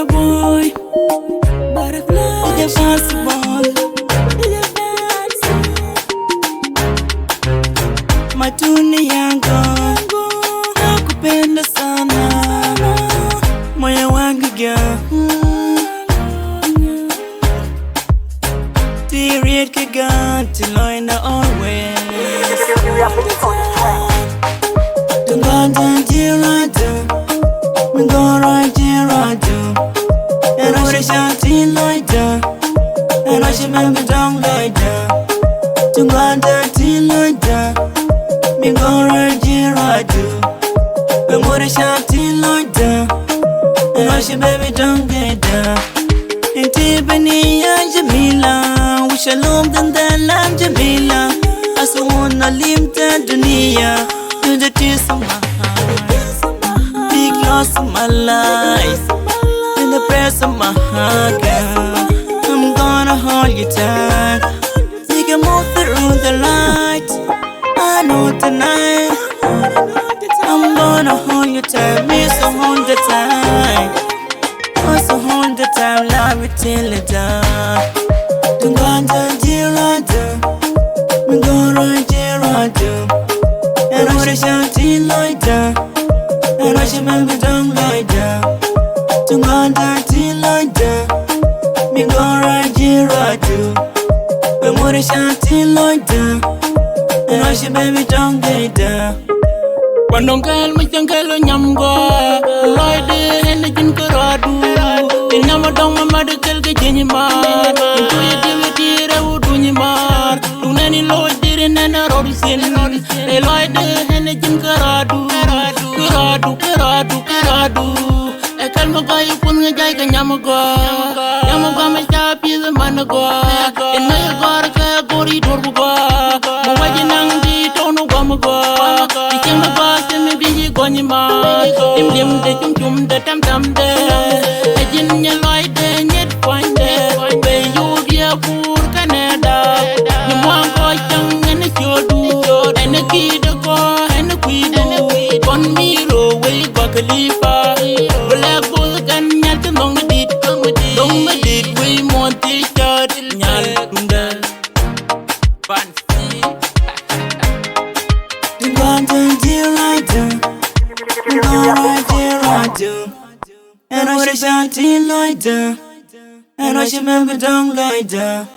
a boy, butterfly. It's possible. Matuni yangu nakupenda sana, moyo wangu girl. Period kagan till I know always. Tunganda jiradu, mingora jiradu, and I should shout in like that, and I should remember down like that. Tunganda like that, mingora jiradu, and what I shout in like that, and I should baby don't get that. And Tiffany and Jamila, we shalom dan dalam Jamila. Asuna limta dunia, you're the tears of my heart, big loss of my life, and the prayers of my heart, girl. I'm gonna hold you tight, we can move through the light. I know tonight, I'm gonna hold you tight, miss so hold the time. Also hold the time, love it till it die. Tunganda jiradu, mingora jiradu, and I should shout in like that, and I should remember down like that. Tunganda like that, mingora jiradu, and what I shout in like that, and I should baby down like that. Panongkel macangkelo nyamgo, loide hene jin keradu. Inama dong mama dekel ke jenyimar, itu ya diwiti rewu dunyimar. Tunani loide nena rodisin, loide hene jin keradu. Ekal magayu pun ngejai ke nyamgo, nyamgo mecapi zemanago. Inaya gar ke gori dorbugo, mawajinang di tono gamago. Diceng nabas me biji gonyima, dim de cum de tam de. Ajin nya loide nyet poinde, be yudia pur Canada. Nyamwang ko chang ene chodu, ene kida ko ene kuidu. Kon miro we ko Khalifa, black bull kan nyat dong medit we monti chat nyal tunggal. Fancy. Tunganda jiradu, mingora jiradu, and I should shout in like that, and I should remember down like that.